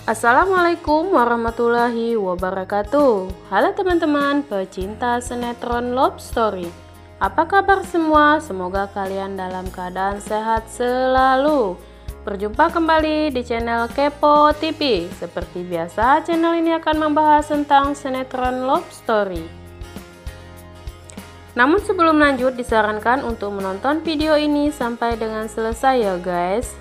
Assalamualaikum warahmatullahi wabarakatuh. Halo teman-teman pecinta sinetron Love Story. Apa kabar semua? Semoga kalian dalam keadaan sehat selalu. Berjumpa kembali di channel Kepo TV. Seperti biasa, channel ini akan membahas tentang sinetron Love Story. Namun sebelum lanjut, disarankan untuk menonton video ini sampai dengan selesai ya guys,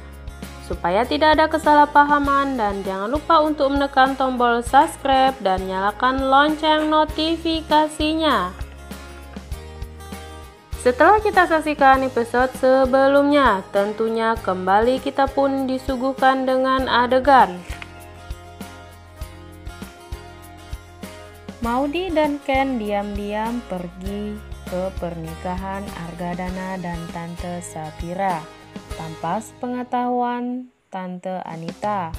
supaya tidak ada kesalahpahaman, dan jangan lupa untuk menekan tombol subscribe dan nyalakan lonceng notifikasinya. Setelah kita saksikan episode sebelumnya, tentunya kembali kita pun disuguhkan dengan adegan Maudy dan Ken diam-diam pergi ke pernikahan Argadana dan Tante Safira tanpa sepengetahuan Tante Anita.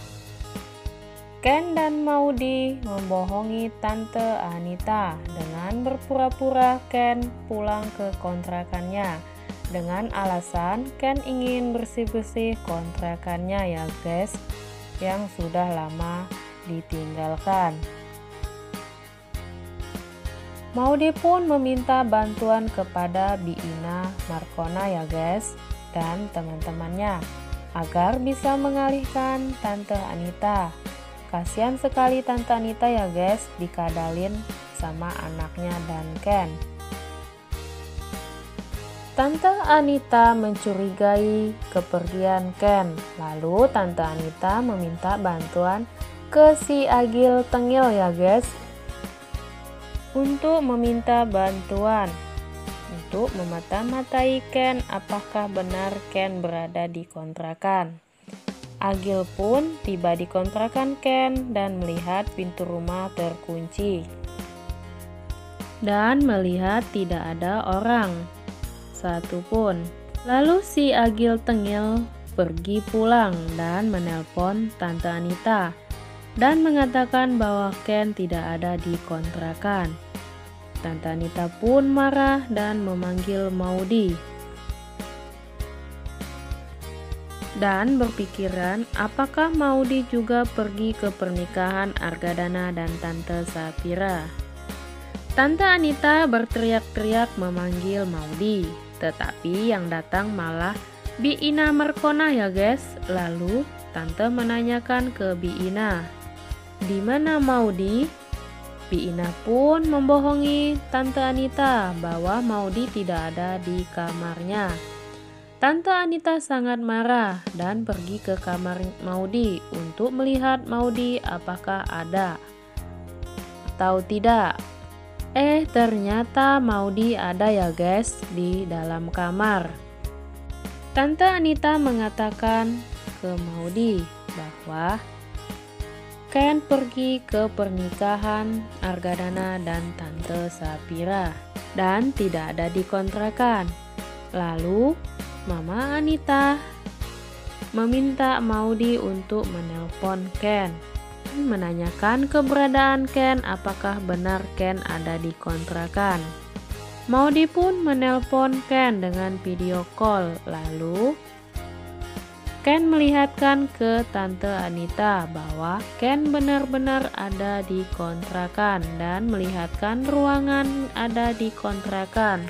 Ken dan Maudy membohongi Tante Anita dengan berpura-pura Ken pulang ke kontrakannya dengan alasan Ken ingin bersih-bersih kontrakannya ya guys, yang sudah lama ditinggalkan. Maudy pun meminta bantuan kepada Biina Markona ya guys dan teman-temannya agar bisa mengalihkan Tante Anita. Kasihan sekali Tante Anita ya guys, dikadalin sama anaknya dan Ken. Tante Anita mencurigai kepergian Ken, lalu Tante Anita meminta bantuan ke si Agil Tengil ya guys untuk meminta bantuan untuk memata-matai Ken apakah benar Ken berada di kontrakan. Agil pun tiba di kontrakan Ken dan melihat pintu rumah terkunci dan melihat tidak ada orang satupun. Lalu si Agil Tengil pergi pulang dan menelpon Tante Anita dan mengatakan bahwa Ken tidak ada di kontrakan. Tante Anita pun marah dan memanggil Maudy dan berpikiran apakah Maudy juga pergi ke pernikahan Argadana dan Tante Safira. Tante Anita berteriak-teriak memanggil Maudy, tetapi yang datang malah Biina Markona ya guys. Lalu Tante menanyakan ke Biina, "Di mana Maudy?" Biina pun membohongi Tante Anita bahwa Maudy tidak ada di kamarnya. Tante Anita sangat marah dan pergi ke kamar Maudy untuk melihat Maudy apakah ada atau tidak. Ternyata Maudy ada ya guys di dalam kamar. Tante Anita mengatakan ke Maudy bahwa Ken pergi ke pernikahan Argadana dan Tante Safira dan tidak ada di kontrakan. Lalu Mama Anita meminta Maudy untuk menelpon Ken, menanyakan keberadaan Ken apakah benar Ken ada di kontrakan. Maudy pun menelpon Ken dengan video call. Lalu Ken melihatkan ke Tante Anita bahwa Ken benar-benar ada di kontrakan dan melihatkan ruangan ada di kontrakan.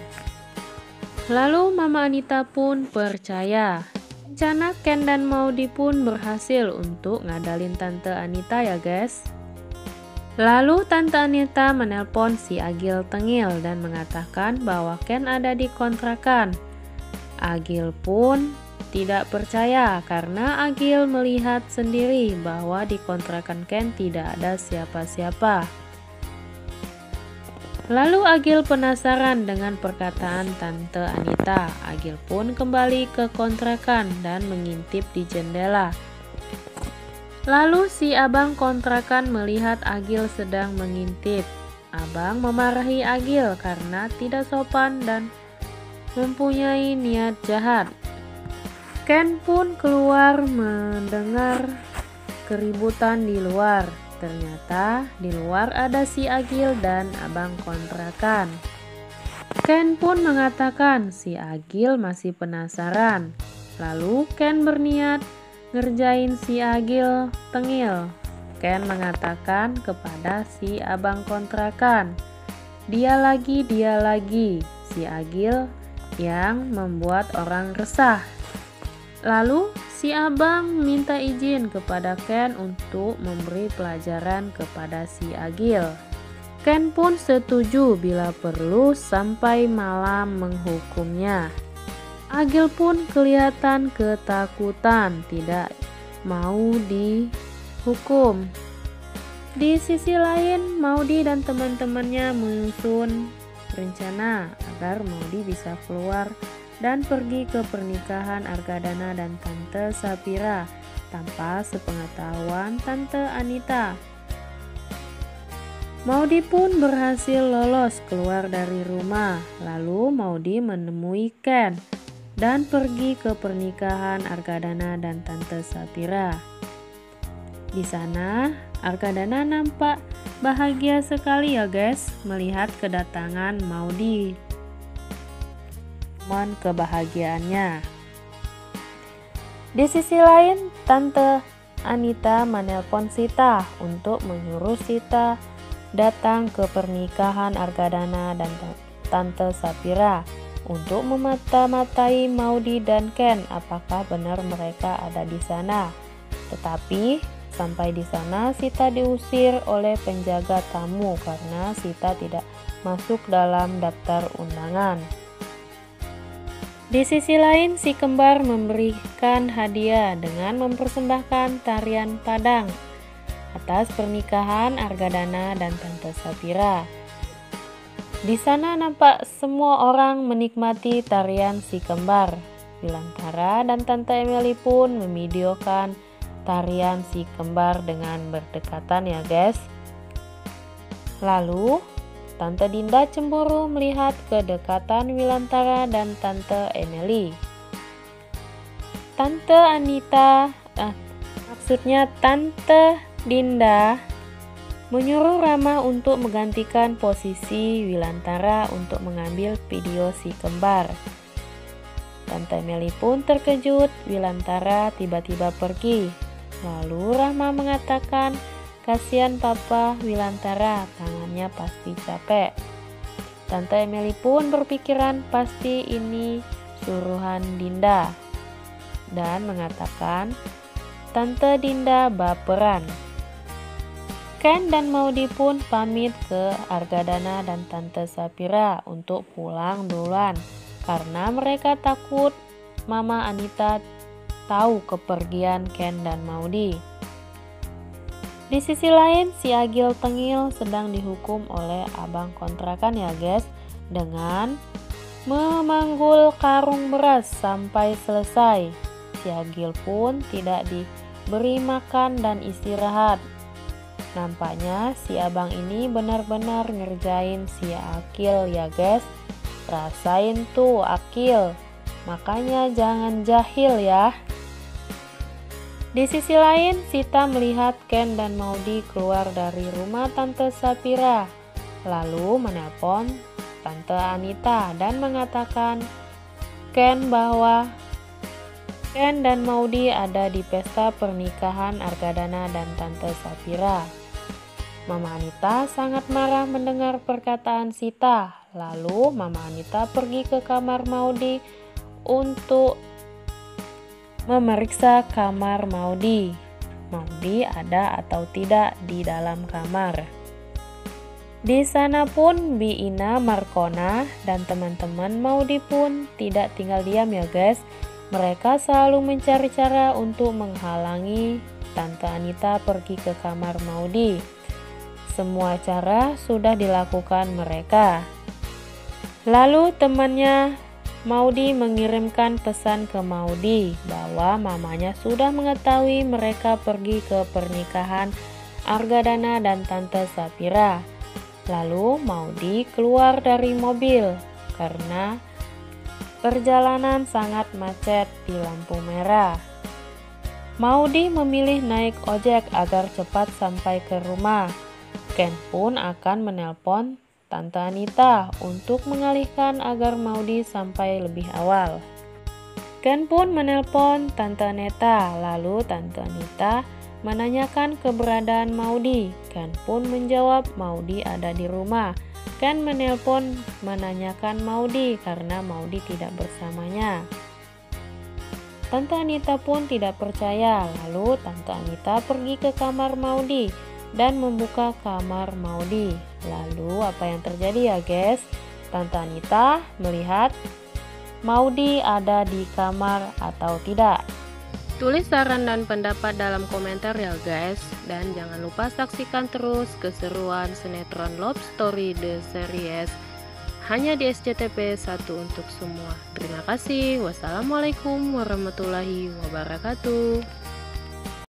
Lalu Mama Anita pun percaya. Rencana Ken dan Maudy pun berhasil untuk ngadalin Tante Anita ya guys. Lalu Tante Anita menelpon si Agil Tengil dan mengatakan bahwa Ken ada di kontrakan. Agil pun tidak percaya karena Agil melihat sendiri bahwa di kontrakan Ken tidak ada siapa-siapa. Lalu Agil penasaran dengan perkataan Tante Anita. Agil pun kembali ke kontrakan dan mengintip di jendela. Lalu si abang kontrakan melihat Agil sedang mengintip. Abang memarahi Agil karena tidak sopan dan mempunyai niat jahat. Ken pun keluar mendengar keributan di luar. Ternyata di luar ada si Agil dan abang kontrakan. Ken pun mengatakan si Agil masih penasaran. Lalu Ken berniat ngerjain si Agil Tengil. Ken mengatakan kepada si abang kontrakan, dia lagi, si Agil yang membuat orang resah. Lalu si abang minta izin kepada Ken untuk memberi pelajaran kepada si Agil. Ken pun setuju bila perlu sampai malam menghukumnya. Agil pun kelihatan ketakutan, tidak mau dihukum. Di sisi lain, Maudi dan teman-temannya menyusun rencana agar Maudi bisa keluar dan pergi ke pernikahan Argadana dan Tante Sapira tanpa sepengetahuan Tante Anita. Maudi pun berhasil lolos keluar dari rumah. Lalu Maudi menemui Ken dan pergi ke pernikahan Argadana dan Tante Sapira. Di sana, Argadana nampak bahagia sekali ya guys melihat kedatangan Maudi. Mohon kebahagiaannya. Di sisi lain, Tante Anita menelpon Sita untuk menyuruh Sita datang ke pernikahan Argadana dan Tante Sapira untuk memata-matai Maudi dan Ken apakah benar mereka ada di sana. Tetapi sampai di sana Sita diusir oleh penjaga tamu karena Sita tidak masuk dalam daftar undangan. Di sisi lain, si kembar memberikan hadiah dengan mempersembahkan tarian Padang atas pernikahan Argadana dan Tante Sapira. Di sana nampak semua orang menikmati tarian si kembar. Wilantara dan Tante Emily pun memvideokan tarian si kembar dengan berdekatan ya guys. Lalu Tante Dinda cemburu melihat kedekatan Wilantara dan Tante Emily. Tante Dinda menyuruh Rama untuk menggantikan posisi Wilantara untuk mengambil video si kembar. Tante Meli pun terkejut Wilantara tiba-tiba pergi. Lalu Rama mengatakan, kasihan papa Wilantara, tangannya pasti capek. Tante Meli pun berpikiran pasti ini suruhan Dinda dan mengatakan Tante Dinda baperan. Ken dan Maudi pun pamit ke Argadana dan Tante Sapira untuk pulang duluan karena mereka takut Mama Anita tahu kepergian Ken dan Maudi. Di sisi lain, si Agil Tengil sedang dihukum oleh abang kontrakan ya guys dengan memanggul karung beras sampai selesai. Si Agil pun tidak diberi makan dan istirahat. Nampaknya si abang ini benar-benar ngerjain si Akil ya guys. Rasain tuh Akil, makanya jangan jahil ya. Di sisi lain, Sita melihat Ken dan Maudi keluar dari rumah Tante Sapira, lalu menelpon Tante Anita dan mengatakan bahwa Ken dan Maudi ada di pesta pernikahan Argadana dan Tante Sapira. Mama Anita sangat marah mendengar perkataan Sita. Lalu Mama Anita pergi ke kamar Maudi untuk memeriksa kamar Maudi. Maudi ada atau tidak di dalam kamar. Di sana pun Bi Ina, Markona, dan teman-teman Maudi pun tidak tinggal diam ya guys. Mereka selalu mencari cara untuk menghalangi Tante Anita pergi ke kamar Maudi. Semua cara sudah dilakukan mereka. Lalu temannya Maudi mengirimkan pesan ke Maudi bahwa mamanya sudah mengetahui mereka pergi ke pernikahan Argadana dan Tante Sapira. Lalu Maudi keluar dari mobil karena perjalanan sangat macet di lampu merah. Maudi memilih naik ojek agar cepat sampai ke rumah. Ken pun akan menelpon Tante Anita untuk mengalihkan agar Maudi sampai lebih awal. Ken pun menelpon Tante Neta, lalu Tante Anita menanyakan keberadaan Maudy. Ken pun menjawab Maudy ada di rumah. Ken menelpon menanyakan Maudy karena Maudy tidak bersamanya. Tante Anita pun tidak percaya, lalu Tante Anita pergi ke kamar Maudy dan membuka kamar Maudy. Lalu apa yang terjadi ya guys? Tante Anita melihat Maudy ada di kamar atau tidak? Tulis saran dan pendapat dalam komentar ya guys. Dan jangan lupa saksikan terus keseruan sinetron Love Story The Series hanya di SCTV 1 untuk semua. Terima kasih. Wassalamualaikum warahmatullahi wabarakatuh.